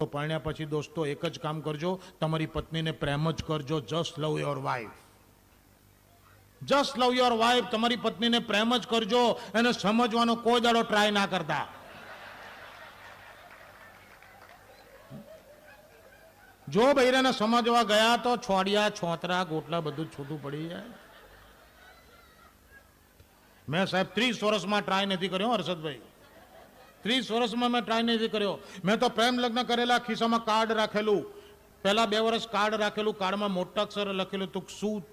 તો પરણ્યા પછી દોસ્તો એક જ કામ કરજો, તમારી પત્નીને પ્રેમ જ કરજો. Just love your wife, just love your wife. તમારી પત્નીને પ્રેમ જ કરજો, એને સમજવાનો કોઈ દાડો ટ્રાય ના કરતા. જો બૈરાને સમજવા ગયા તો છોડિયા છોતરા ગોટલા બધું છૂટું પડી જાય. મેં સાહેબ 30 વર્ષમાં ટ્રાય નથી કર્યો હર્ષદભાઈ, 30 વર્ષમાં મેં ટ્રાય નથી કર્યો. મેં તો પ્રેમ લગ્ન કરેલા, ખિસ્સામાં કાર્ડ રાખેલું, પહેલા 2 વર્ષ કાર્ડ રાખેલું, કાર્ડમાં મોટા અક્ષરે લખેલું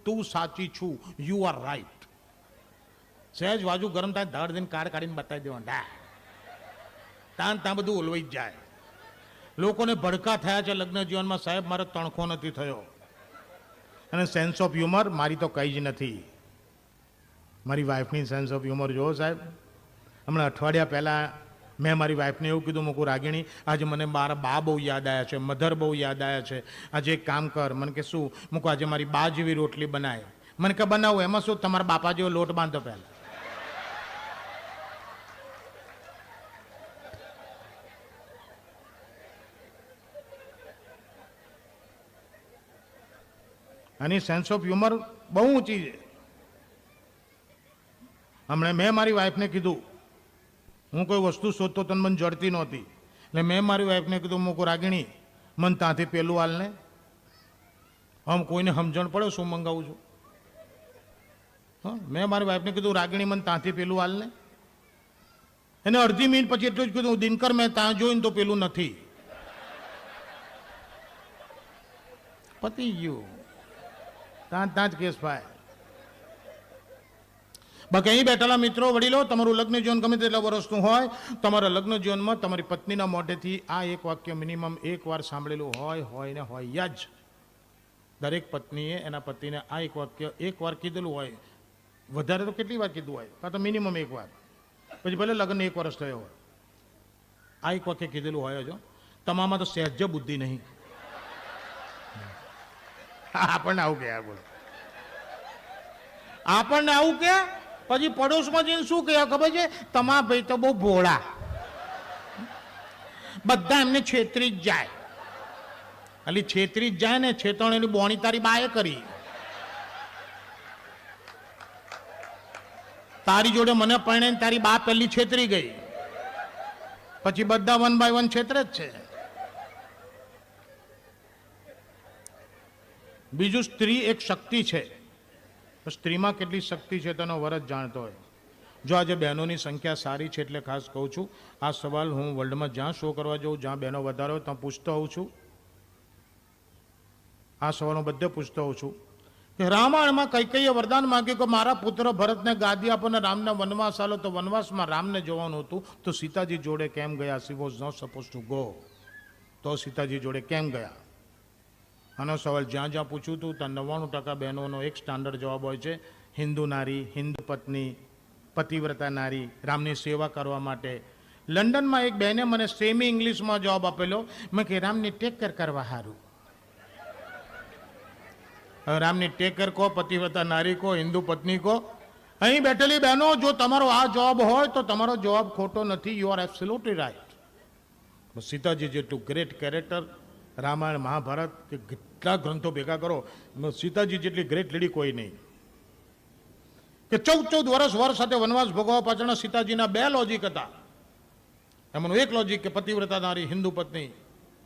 તું સાચી છું, યુ આર રાઈટ. સહેજ વાજુ ગરમ થાય ધડ દઈને કાર્ડ કાઢીને બતાવી દેવા, ત્યાં બધું ઓલવાઈ જ જાય. લોકોને ભડકા થયા છે લગ્ન જીવનમાં. સાહેબ મારે તણખો નથી થયો, અને સેન્સ ઓફ હ્યુમર મારી તો કંઈ જ નથી. મારી વાઈફની સેન્સ ઓફ હ્યુમર જુઓ સાહેબ. હમણાં અઠવાડિયા પહેલાં મેં મારી વાઈફને એવું કીધું, મૂકું રાગીણી આજે મને મારા બા બહુ યાદ આવ્યા છે, મધર બહુ યાદ આવ્યા છે, આજે એક કામ કર. મને કે શું? મૂકું આજે મારી બા જેવી રોટલી બનાય. મને કે બનાવું, એમાં શું, તમારા બાપા જેવો લોટ બાંધો પહેલાં. આની સેન્સ ઓફ હ્યુમર બહુ ઊંચી છે. હમણાં મેં મારી વાઈફને કીધું, હું કોઈ વસ્તુ શોધતો તને મને જડતી નહોતી, એટલે મેં મારી વાઈફને કીધું, મૂકું રાગીણી મને ત્યાંથી પેલું હાલને. આમ કોઈને સમજણ પડે શું મંગાવું છું? હા, મેં મારી વાઈફને કીધું, રાગીણી મને ત્યાંથી પેલું હાલને. એને અડધી મિનિટ પછી એટલું જ કીધું, દિનકર મેં ત્યાં જોઈને તો પેલું નથી. પતી ગયું, ત્યાં જ કેસ ભાઈ. બાકી અહીં બેઠેલા મિત્રો, વડીલો, તમારું લગ્ન જીવન ગમે તેટલા વર્ષનું હોય, તમારા લગ્ન જીવનમાં તમારી પત્નીના મોઢેથી આ એક વાક્ય મિનિમમ એક વાર સાંભળેલું હોય ને હોય જ. દરેક પત્નીએ એના પતિને આ એક વાક્ય એક વાર કીધેલું હોય, વધારે તો કેટલી વાર કીધું હોય, કાં તો મિનિમમ એક વાર, પછી ભલે લગ્ન 1 વર્ષ થયો હોય, આ એક વાક્ય કીધેલું હોય જ. તમામાં તો સહેજ બુદ્ધિ નહીં. આપણને આવું કે બોલો, આપણને આવું કે પછી પડોશમાં જઈને શું કહ્યા ખબર છે? તમારા ભાઈ તો બહુ ભોળા, બધા એમને છેતરી જ જાય. એટલે છેતરી જ જાય ને, છેતરણીની બોણી તારી બાએ કરી. તારી જોડે મને પરણે તારી બા પહેલી છેતરી ગઈ, પછી બધા 1 by 1 છેતરે જ છે. બીજું, સ્ત્રી એક શક્તિ છે. સ્ત્રીમાં કેટલી શક્તિ છે તેનો વરજ જાણતો હોય. જો આજે બહેનોની સંખ્યા સારી છે એટલે ખાસ કહું છું, આ સવાલ હું વર્લ્ડમાં જ્યાં શો કરવા જાઉં, જ્યાં બહેનો વધારે હોય ત્યાં પૂછતો હોઉં છું. આ સવાલ હું બધે પૂછતો હોઉં છું કે રામાયણમાં કૈકેયીએ વરદાન માંગ્યું કે મારા પુત્ર ભરતને ગાદી આપો ને રામને વનવાસ આલો, તો વનવાસમાં રામને જવાનું હતું, તો સીતાજી જોડે કેમ ગયા? She was not suppose to go. તો સીતાજી જોડે કેમ ગયા? આનો સવાલ જ્યાં જ્યાં પૂછ્યું હતું ત્યાં 99% બહેનોનો એક સ્ટાન્ડર્ડ જવાબ હોય છે, હિન્દુ નારી, હિન્દુ પત્ની, પતિવ્રતા નારી, રામની સેવા કરવા માટે. લંડનમાં એક બહેને મને સેમી ઇંગ્લિશમાં જવાબ આપેલો, મેં કે રામની ટેકર કરવા સારું. હવે રામની ટેકર કહો, પતિવ્રતા નારી કહો, હિન્દુ પત્ની કહો. અહીં બેઠેલી બહેનો, જો તમારો આ જવાબ હોય તો તમારો જવાબ ખોટો નથી. You are absolutely right. Sitaji જેટલું ગ્રેટ કેરેક્ટર, રામાયણ, મહાભારત કે કેટલા ગ્રંથો ભેગા કરો, સીતાજી જેટલી ગ્રેટ લેડી કોઈ નહીં. કે 14 વર્ષ વર સાથે વનવાસ ભોગવવા પાછળના સીતાજીના 2 લોજિક હતા. એમાંનું એક લોજિક કે પતિવ્રતા નારી, હિન્દુ પત્ની,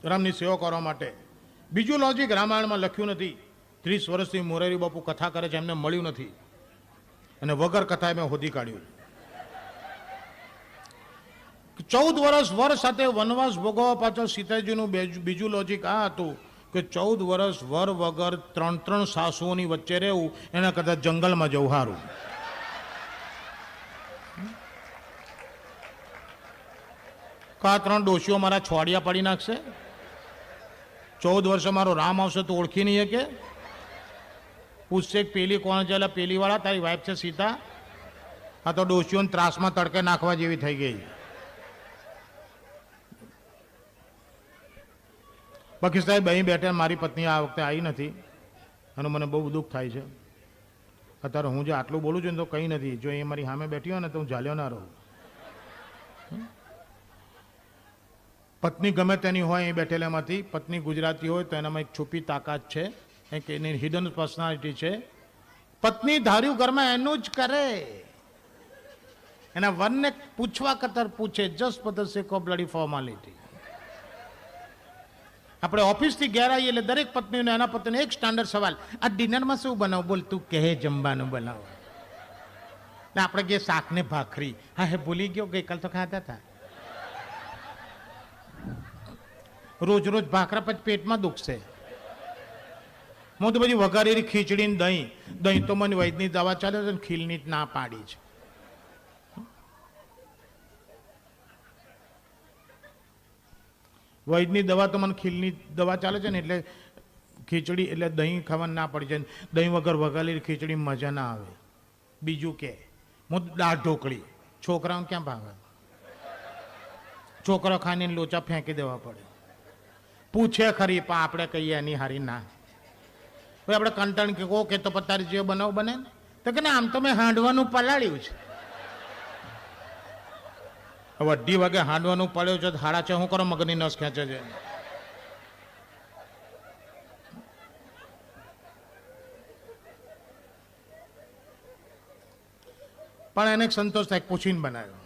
રામની સેવા કરવા માટે. બીજું લોજિક રામાયણમાં લખ્યું નથી. 30 વર્ષથી મોરારી બાપુ કથા કરે છે, એમને મળ્યું નથી, અને વગર કથા મેં શોધી કાઢ્યું. 14 વર્ષ વર સાથે વનવાસ ભોગવવા પાછળ સીતાજીનું બીજું લોજિક આ હતું કે 14 વર્ષ વર વગર 3 સાસુઓની વચ્ચે રહેવું એના કરતાં જંગલમાં જવું સારું. કા 3 ડોશીઓ મારા છોડિયા પાડી નાખશે? 14 વર્ષે મારો રામ આવશે તો ઓળખી નહીં શકે? પૂછશે પેલી કોણ છે? એટલે પેલી વાળા તારી વાઈફ છે સીતા. આ તો ડોશીઓને ત્રાસમાં તડકે નાખવા જેવી થઈ ગઈ. બાકી સાહેબ અહીં બેઠા મારી પત્ની આ વખતે આવી નથી, અને મને બહુ દુઃખ થાય છે. અત્યારે હું જે આટલું બોલું છું ને તો કંઈ નથી. જો એ મારી સામે બેઠી હોય ને તો હું ઝાલ્યો ના રહું. પત્ની ગમે તેની હોય એ બેઠેલામાંથી પત્ની ગુજરાતી હોય તો એનામાં એક છુપી તાકાત છે, એક એની હિડન પર્સનાલિટી છે. પત્ની ધાર્યું ઘરમાં એનું જ કરે, એના વનને પૂછવા કતર પૂછે, just for the sec of bloody formality. આપણે ઓફિસથી ઘેર આવીએ એટલે દરેક પત્નીને એના પત્નીને એક સ્ટાન્ડર્ડ સવાલ, આ ડિનરમાં શું બનાવ, બોલ તું કહે જમવાનું બનાવ. આપણે કે શાક ને ભાખરી. હા હે ભૂલી ગયો, ગઈકાલ તો ખાતા હતા. રોજ રોજ ભાખરા પછી પેટમાં દુખશે. હું તો બધી વઘારેલી ખીચડી ને દહીં, દહીં તો મને વૈદની દવા ચાલે છે ને ખીલની ના પાડી છે. વૈદની દવા તો મને ખીલની દવા ચાલે છે ને એટલે ખીચડી એટલે દહીં ખાવાનું ના પડી જાય. દહીં વગર વઘારેલી ખીચડી મજા ના આવે. બીજું કે હું દાળ ઢોકળી, છોકરાઓને ક્યાં ભાવે? છોકરા ખાઈને લોચા ફેંકી દેવા પડે. પૂછે ખરી પણ આપણે કહીએ એની હારી ના. ભાઈ આપણે કંટાળી કે કહો કે તો પતારી જેવો બનાવ બને ને, તો કે ના આમ તો મેં હાંડવાનું પલાળ્યું છે. હવે 2:30 વાગે હાંડવાનું પડ્યું છે, 6:30 શું કરો, મગની નસ ખેંચે છે. પણ એને સંતોષ થાય પૂછીને બનાવ્યો.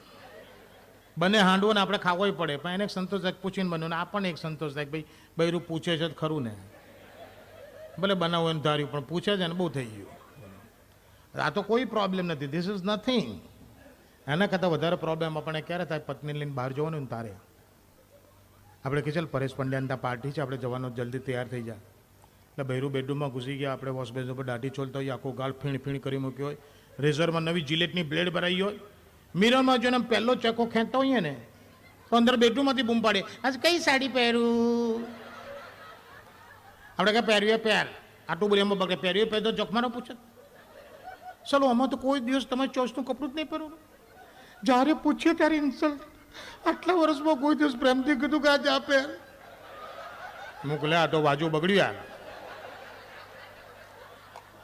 બંને હાંડવો ને આપણે ખાવો પડે, પણ એને સંતોષ થાય પૂછીને બન્યું ને આપણને એક સંતોષ થાય ભાઈ બૈરું પૂછે છે તો ખરું ને, ભલે બનાવો એને ધાર્યું પણ પૂછે છે ને બહુ થઈ ગયું. આ તો કોઈ પ્રોબ્લેમ નથી, ધીસ ઇઝ નથિંગ. એના કરતાં વધારે પ્રોબ્લેમ આપણે ક્યારે થાય, પત્ની લઈને બહાર જવાનું ને તારે આપણે કે ચાલ પરેશ પંડ્યાની ત્યાં પાર્ટી છે, આપણે જવાનો જલ્દી તૈયાર થઈ જાય. એટલે બૈરું બેડરૂમમાં ઘૂસી ગયા, આપણે વોશ બેઝ ઉપર દાઢી છોલતા હોય, આખો ગાળ ફીણ ફીણ કરી મૂક્યો હોય, રેઝરમાં નવી જિલેટની બ્લેડ ભરાઈ હોય, મિરરમાં જોઈને પહેલો ચેકો ખેંચતો હોઈએ ને તો અંદર બેડરૂમમાંથી બૂમ પાડે, આજ કઈ સાડી પહેરું? આપણે ક્યાં પહેરવીએ પહેર, આટલું બધું એમાં બગડે, પહેરવીએ પહેર તો જોખમાનો પૂછે. ચલો આમાં તો કોઈ દિવસ તમે ચોઈસનું કપડું જ નહીં પહેરવું. જ્યારે પૂછીએ ત્યારે ઇન્સલ્ટ. આટલા વર્ષમાં કોઈ દિવસ પ્રેમથી કીધું કે આજે આ પહેર. મોકલે આ તો બાજુ બગડ્યું યાર.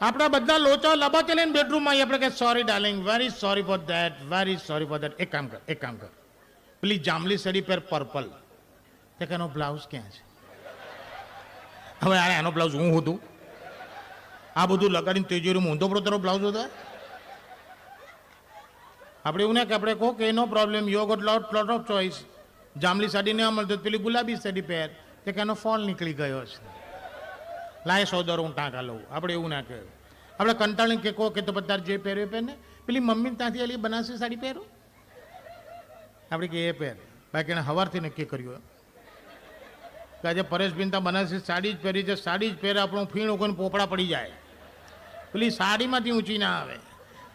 આપણા બધા લોચા લબાચે લઈને બેડરૂમમાં આવીએ, આપણે કે sorry darling, very sorry for that, very sorry for that. એક કામ કર પેલી જાંબલી સાડી પહેર પર્પલ. તે કે એનો બ્લાઉઝ ક્યાં છે? હવે યાર એનો બ્લાઉઝ હું હતું? આ બધું લગાડીને તેજોરીમાં ઊંધો પડો તારો બ્લાઉઝ હતો. આપણે એવું ના કે આપણે કહો કે no problem, you got lot of choice. જાંબલી સાડી ન મળતો પેલી ગુલાબી સાડી પહેર. તે કે એનો ફોલ નીકળી ગયો છે, લાય $100 હું ટાંકા લઉં. આપણે એવું ના કહેવું. આપણે કંટાળીને કે કહો કે તો બધા જે પહેર્યું એ પહેરને, પેલી મમ્મી ત્યાંથી એલી બનારસી સાડી પહેરું, આપણે કે એ પહેર. બાકી એને સવારથી નક્કી કર્યું કે આજે પરેશબેન ત્યાં બનારસી સાડી જ પહેરી છે, સાડી જ પહેરે, આપણું ફીણ ઉગોને પોપડા પડી જાય, પેલી સાડીમાંથી ઊંચી ના આવે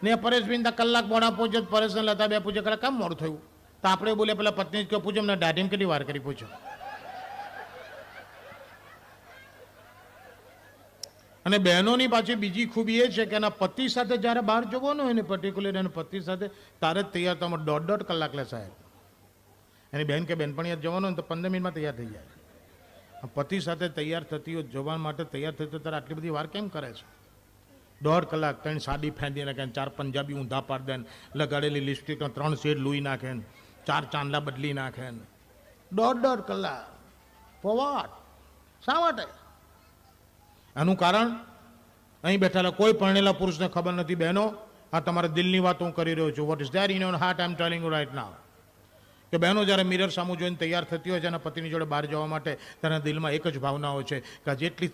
ને. પરેશબેન ત્યાં કલાક મોડા પહોંચે, પરેશને લતા બે પૂછે કરે કેમ મોડું થયું? તો આપણે બોલે પેલા પત્ની જ કે પૂછો મને દાઢીમાં કેટલી વાર કરી પૂછો. અને બહેનોની પાછી બીજી ખૂબી એ છે કે એના પતિ સાથે જ્યારે બહાર જવાનું હોય ને, પર્ટિક્યુલર એના પતિ સાથે, તારે જ તૈયાર તમે 1.5 કલાક લે સાહેબ. એની બહેન કે બેનપણી જવાનું હોય તો 15 મિનિટમાં તૈયાર થઈ જાય. પતિ સાથે તૈયાર થતી હોય, જવા માટે તૈયાર થતી તારે આટલી બધી વાર કેમ કરે છે? 1.5 કલાક. 3 સાડી ફેંદી નાખે, 4 પંજાબી ઊંધા પાડ દે, લગાડેલી લિપસ્ટિક 3 શેડ લૂઈ નાખે, 4 ચાંદલા બદલી નાખે. 1.5 કલાક ફોર શા માટે? આનું કારણ અહીં બેઠેલા કોઈ પરણેલા પુરુષને ખબર નથી. બહેનો, આ તમારા દિલની વાત હું કરી રહ્યો છું. What is there in your heart I am telling you right now. કે બહેનો જ્યારે મિરર સામું જોઈને તૈયાર થતી હોય છે એના પતિની જોડે બહાર જવા માટે, તેના દિલમાં એક જ ભાવના હોય છે કે જેટલી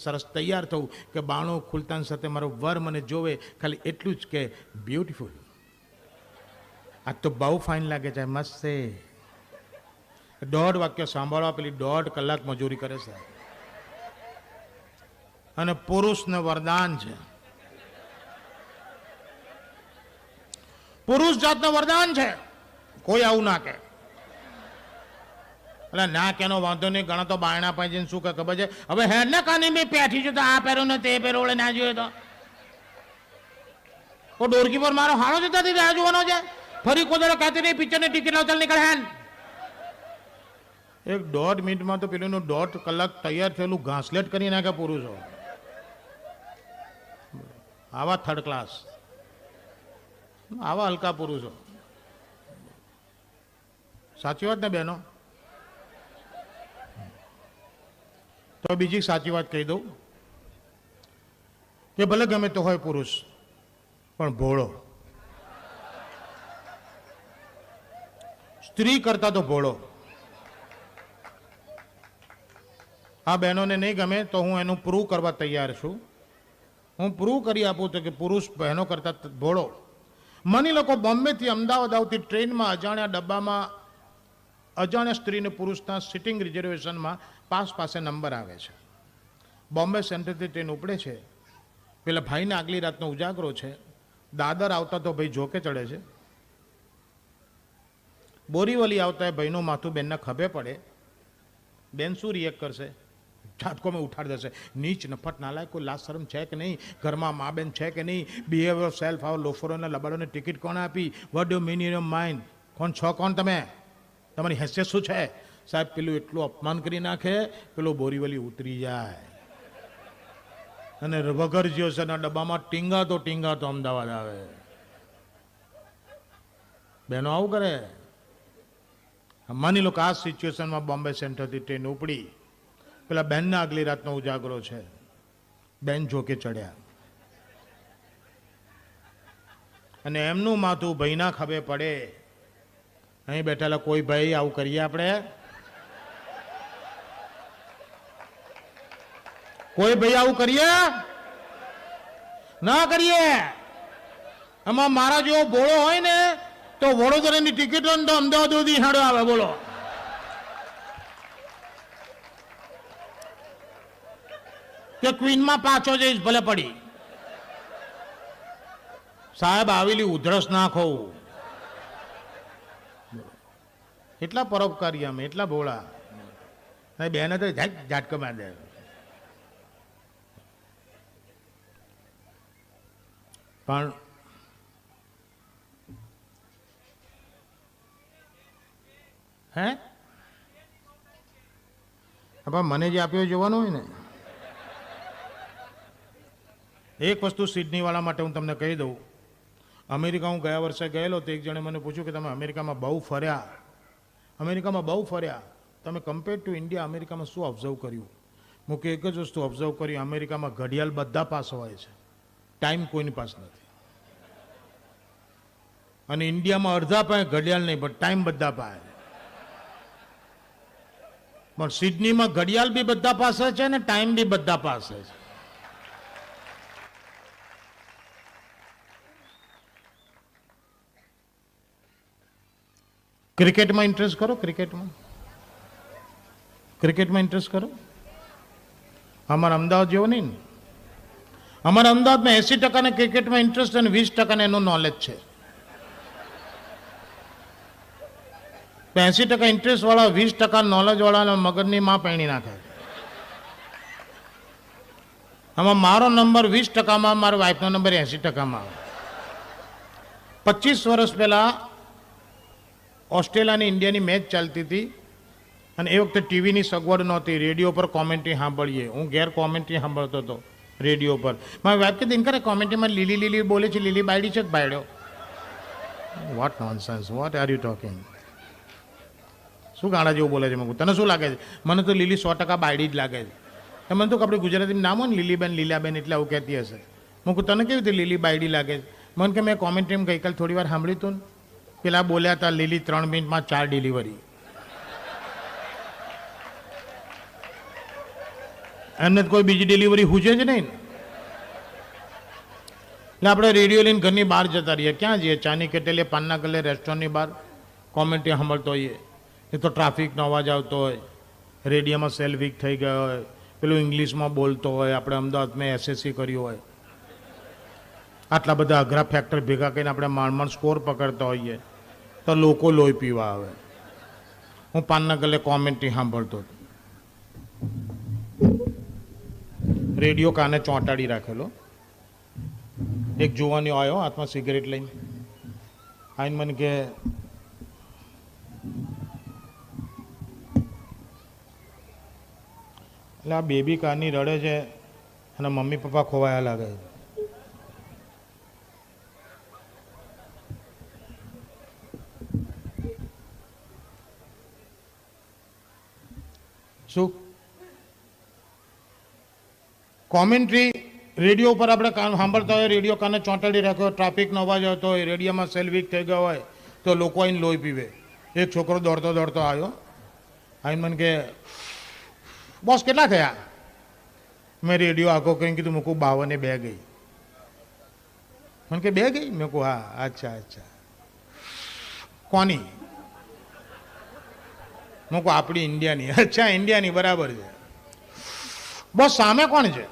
સરસ તૈયાર થવું કે બાણું ખુલતાની સાથે મારો વર મને જોવે, ખાલી એટલું જ કે બ્યુટીફુલ, આ તો બહુ ફાઇન લાગે છે, મસ્ત છે. 1.5 વાક્ય સાંભળવા પેલી 1.5 કલાક મજૂરી કરે છે. અને પુરુષને વરદાન છે, પુરુષ જાતને વરદાન છે. કોઈ આવું ના કે, એટલે ના કેનો વાંધો નહીં. ઘણા તો બાયણા પાસે જઈને શું કે ખબર છે, હવે હેર ને કાની મેં પેઠી છે તો આ પહેરો ને તે પહેરો વળે ના જોઈએ તો ડોરકી પર મારો હાડો જતા રાહ જોવાનો છે. ફરી કોદળો કહેતી નહીં પિક્ચરની ટિકિટ લાવ, ચાલ નીકળ હેન. 1.5 મિનિટમાં તો પેલું 1.5 કલાક તૈયાર થયેલું ઘાસલેટ કરી નાખે પુરુષો. આવા થર્ડ ક્લાસ, આવા હલકા પુરુષો. સાચી વાત ને બહેનો? તો બીજી સાચી વાત કહી દઉં કે ભલે ગમે તો હોય પુરુષ, પણ ભોળો. સ્ત્રી કરતા તો ભોળો. આ બહેનોને નહીં ગમે તો હું એનું પ્રૂવ કરવા તૈયાર છું. હું પ્રૂવ કરી આપું તો કે પુરુષ બહેનો કરતા ભોળો. માની લોકો બોમ્બેથી અમદાવાદ આવતી ટ્રેનમાં અજાણ્યા ડબ્બામાં અજાણ્યા સ્ત્રીને પુરુષના સિટિંગ રિઝર્વેશનમાં પાસ પાસે નંબર આવે છે. બોમ્બે સેન્ટ્રલથી ટ્રેન ઉપડે છે. પેલા ભાઈને આગલી રાતનો ઉજાગરો છે. દાદર આવતા તો ભાઈ જોકે ચડે છે. બોરીવલી આવતા એ ભાઈનું માથું બેનના ખભે પડે. બેન શું રિએક્ટ કરશે? ઝાટકો મેં ઉઠાડી દેશે. નીચ નફટ નાલાયક, કોઈ લાજ શરમ છે કે નહીં? ઘરમાં મા બેન છે કે નહીં? બિહેવિયર સેલ્ફ આવો લોફરોને લબાડોને ટિકિટ કોણ આપી? What do mean in your mind? કોણ છો? કોણ તમે? તમારી હેસિયત શું છે? સાહેબ પેલું એટલું અપમાન કરી નાખે, પેલું બોરીવલી ઉતરી જાય અને વગર જ્યો છે ડબ્બામાં ટીંગાતો અમદાવાદ આવે. બહેનો આવું કરે. માની લો કે આ સિચ્યુએશનમાં બોમ્બે સેન્ટ્રલથી ટ્રેન ઉપડી. પેલા બેનના આગલી રાતનો ઉજાગરો છે. બેન જોકે ચડ્યા અને એમનું માથું ભાઈના ખભે પડે. અહીં બેઠેલા કોઈ ભાઈ આવું કરીએ આપણે? કોઈ ભાઈ આવું કરીએ? ના કરીએ. આમાં મારા જેવો ભોળો હોય ને તો વડોદરાની ટિકિટ હોય ને તો અમદાવાદ સુધી હાડો આવે. બોલો. કે ક્વીનમાં પાછો જઈશ ભલે પડી. સાહેબ આવેલી ઉધરસ ના ખાવું. એટલા પરોપકારી અમે, એટલા ભોળા. બેન તો ઝાટકો માર દે. પણ હે મને જે આપ્યો જોવાનું હોય ને. એક વસ્તુ સિડની વાળા માટે હું તમને કહી દઉં. અમેરિકા હું ગયા વર્ષે ગયેલો તો એક જણે મને પૂછ્યું કે તમે અમેરિકામાં બહુ ફર્યા, અમેરિકામાં બહુ ફર્યા, તમે કમ્પેર ટુ ઇન્ડિયા અમેરિકામાં શું ઓબ્ઝર્વ કર્યું? હું કે એક જ વસ્તુ ઓબ્ઝર્વ કરી, અમેરિકામાં ઘડિયાળ બધા પાસે હોય છે, ટાઈમ કોઈની પાસે નથી. અને ઇન્ડિયામાં અડધા પાસે ઘડિયાળ નહીં પણ ટાઈમ બધા પાસે. પણ સિડનીમાં ઘડિયાળ બી બધા પાસે છે ને ટાઈમ બી બધા પાસે છે. ક્રિકેટમાં ઇન્ટરેસ્ટ કરો, ક્રિકેટમાં ઇન્ટરેસ્ટ કરો. અમારા અમદાવાદ જેવો નહીં ને. અમારા અમદાવાદમાં 80% ક્રિકેટમાં ઇન્ટરેસ્ટ અને 20% એનું નોલેજ છે. 80% ઇન્ટરેસ્ટ વાળા 20% નોલેજ વાળા મગજની માં પહેણી નાખે. આમાં મારો નંબર 20%માં, મારા વાઈફનો નંબર 80%માં આવે. 25 વર્ષ પહેલા ઓસ્ટ્રેલિયા અને ઇન્ડિયાની મેચ ચાલતી હતી અને એ વખતે ટીવીની સગવડ નહોતી. રેડિયો પર કોમેન્ટ્રી સાંભળીએ. હું ઘેર કોમેન્ટ્રી સાંભળતો હતો રેડિયો પર. મારી વાઈફ કે દિનકરે કોમેન્ટ્રીમાં લીલી લીલી બોલે છે, લીલી બાયડી છે કે બાયડ્યો? What nonsense, what are you talking? શું ગાડા જેવું બોલે છે? મેં તને શું લાગે છે? મને તો લીલી 100% બાયડી જ લાગે છે. મને તો આપણે ગુજરાતીમાં નામ હોય ને લીલીબેન, લીલાબેન એટલે આવું કહેતી હશે. હું તને કેવી રીતે લીલી બાયડી લાગે છે? મને કે મેં કોમેન્ટ્રીમાં ગઈકાલ થોડી વાર સાંભળ્યું હતું ને, પેલા બોલ્યા હતા લીલી 3 મિનિટમાં 4 ડિલિવરી. એમને કોઈ બીજી ડિલિવરી પૂછે જ નહીં. એટલે આપણે રેડિયો લઈને ઘરની બહાર જતા રહીએ. ક્યાં જઈએ? ચાની કેટેલે, પાનના ગલ્લે, રેસ્ટોરન્ટની બહાર કોમેન્ટ્રી સાંભળતો હોઈએ. એ તો ટ્રાફિકનો અવાજ આવતો હોય, રેડિયોમાં સેલ વીક થઈ ગયો હોય, પેલું ઇંગ્લિશમાં બોલતો હોય, આપણે અમદાવાદમાં એસએસસી કર્યું હોય, આટલા બધા અઘરા ફેક્ટર ભેગા કરીને આપણે માંડ સ્કોર પકડતા હોઈએ તો લોકો લોહી પીવા આવે. હું પાનના ગલ્લે કોમેન્ટ્રી સાંભળતો હતો. રેડિયો કાને ચોંટાડી રાખેલો. એક જુવાની આવ્યો હાથમાં સિગરેટ લઈને. આઈને મને કે એટલે આ બેબી કારની રડે છે અને મમ્મી પપ્પા ખોવાયા લાગે છે. શું કોમેન્ટ્રી રેડિયો ઉપર આપણે કાન સાંભળતા હોય, રેડિયો કાને ચોંટાડી રાખ્યો, ટ્રાફિકનો અવાજ આવતો હોય, રેડિયોમાં સેલ વીક થઈ ગયો હોય તો લોકો આવીને લોહી પીવે. એક છોકરો દોડતો દોડતો આવ્યો, આવીને મને કે બોસ કેટલા થયા? મેં રેડિયો આખો કંઈ કીધું, મૂકું 52 ગઈ. મને કે 2 ગઈ? મેં કહું હા. અચ્છા અચ્છા, કોની? મેં કહું આપણી ઇન્ડિયાની. અચ્છા ઇન્ડિયાની, બરાબર છે. બોસ સામે કોણ છે?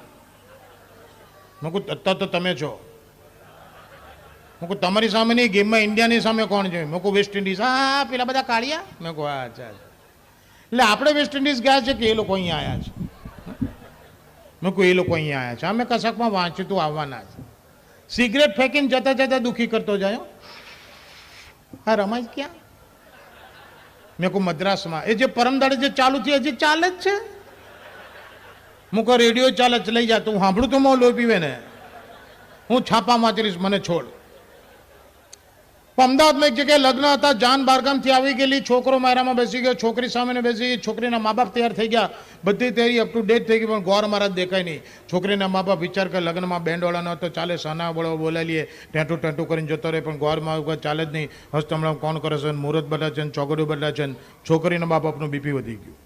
મેં કહું અત્યારે તો તમે છો. મેં કહું તમારી સામે નહીં, ગેમમાં ઇન્ડિયાની સામે કોણ છે? મેં કહું વેસ્ટ ઇન્ડિઝ. હા પેલા બધા કાઢ્યા. મેં કહું હા અચ્છા. એટલે આપણે વેસ્ટ ઇન્ડિઝ ગયા છે કે એ લોકો અહીંયા આવ્યા છે? મેં કહું એ લોકો અહીંયા આવ્યા છે. અમે કશાકમાં વાંચ્યું તું આવવાના છે. સિગરેટ ફેંકીને જતા જતા દુઃખી કરતો જાય. હા રમાય ક્યાં? મેં કહું મદ્રાસમાં. એ જે પરમદાડે જે ચાલુ થયું હજી ચાલે જ છે. હું કહું રેડિયો ચાલે જ, લઈ જા. તું સાંભળું તો હું લોહી પીવે ને. હું છાપા વાંચીશ, મને છોડ. અમદાવાદમાં એક જગ્યાએ લગ્ન હતા, જાન બારગામથી આવી ગયેલી, છોકરો મારામાં બેસી ગયો, છોકરી સામે બેસી ગઈ. છોકરીના મા બાપ તૈયાર થઈ ગયા, બધી તૈયારી અપ ટુ ડેટ થઈ ગઈ, પણ ગોર મહારાજ દેખાય નહીં. છોકરીના મા બાપ વિચાર કરે લગ્નમાં બેન્ડવાળા ન હતો, ચાલે સાના બળો બોલાવી લઈએ, ટેંટુ ટેંટુ કરીને જતો રહે, પણ ગોરમાં ચાલે જ નહીં. હસ્તમણામ કોણ કરે છે, મુહૂર્ત બદલા છે, ચોગડું બદલા છે. છોકરીના મા બાપનું બીપી વધી ગયું.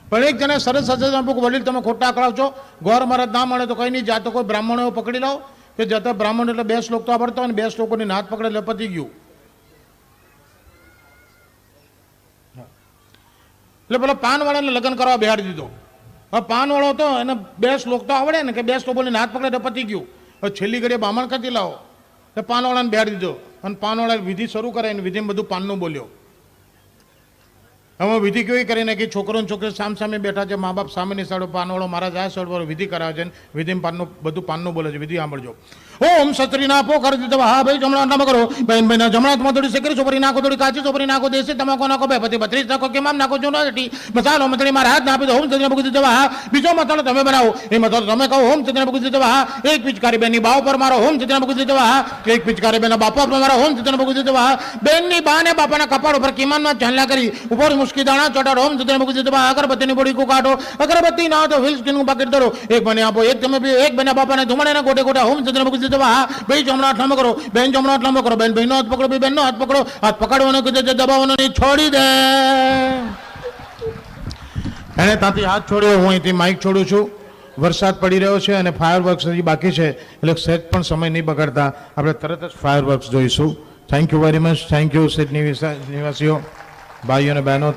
પણ એક જણે સરસ સજેશન આપ્યું કે વડીલ તમે ખોટા આંકડાવ છો, ગોર મહારાજ ના મળે તો કંઈ નહીં, જાતો કોઈ બ્રાહ્મણો પકડી લાવો. કે જતા બ્રાહ્મણ એટલે 2 શ્લોક તો આવડતા હોય ને, 2 શ્લોકોની હાથ પકડે એટલે પતી ગયું. એટલે પેલા પાનવાળાને લગ્ન કરવા બેહાડી દીધો. હવે પાનવાળો હતો એને 2 શ્લોક તો આવડે ને, કે 2 શ્લોક બોલીને હાથ પકડે પતી ગયું. હવે છેલ્લી ઘડીએ બ્રાહ્મણ ક્યાંથી લાવો? એટલે પાનવાળાને બેહાડી દીધો અને પાનવાળા વિધિ શરૂ કરે અને વિધિમાં બધું પાનનું બોલ્યો. હવે વિધિ કેવી કરીને કે છોકરો ને છોકરી સામે બેઠા છે, મા બાપ સામેની સાઈડ, પાનવાળો મહારાજ આ સાઈડ પર વિધિ કરાવે છે. વિધિમાં પાનનું બધું પાનનું બોલે છે. વિધિ સાંભળજો. ઓમ સત્રી નાપો કરી દીધો. હા ભાઈ જમણા નામ કરો. બહેન બહેન જમણા થોડી શેકરી ચોપરી નાખો, થોડી કાચી ચોપરી નાખો, દેશી તમાકુ નાખો, 32 નાખો, કેમ નાખો, જોટી મસાલો મતળી મારા હાથ નાપી દો. હોમ સત્રી મૂકી દીધો. હા બીજો મસાલો તમે બનાવો, એ મસાલો તમે કહો. હોમ સત્રી મૂકી દીધો. હા એક પિચકારી બેનની બાવ પર મારો. હોમ સત્રી મૂકી દીધો. હા એક પિચકારી બેનના બાપા પર મારો. હોમ સત્રી મૂકી દીધો. હા બેનની બા ને બાપાના કપાળ ઉપર કિમાનમાં ચાંદલા કરી ઉપર મુસ્કી દાણા ચોટાડો. હોમ સત્રી મૂકી દીધો. અગરબત્તીની બોડી કો કાઢો. અગરબત્તી ના તો વ્હીલ સ્કીન પાકેટ ધરો. એક બને આપો, એક તમે એક બને બાપાને ધુમાડે ગોટે ગોટા. હોમ સત્રી મૂકી દીધો. હા ભાઈ જમણાટ લાંબો કરો, બેન જમણાટ લાંબો કરો, બેન ભાઈનો હાથ પકડો, બેનનો હાથ પકડો. હાથ પકડવાનો કીધે દબાવવાનો નહીં, છોડી દે. એને ત્યાંથી હાથ છોડ્યો, હું અહીંથી માઇક છોડું છું. વરસાદ પડી રહ્યો છે અને ફાયરવર્ક્સ હજી બાકી છે, એટલે સહેજ પણ સમય નહીં બગાડતા આપણે તરત જ ફાયરવર્ક્સ જોઈશું. Thank you very much. Thank you Sydney નિવાસીઓ, ભાઈઓ અને બહેનો.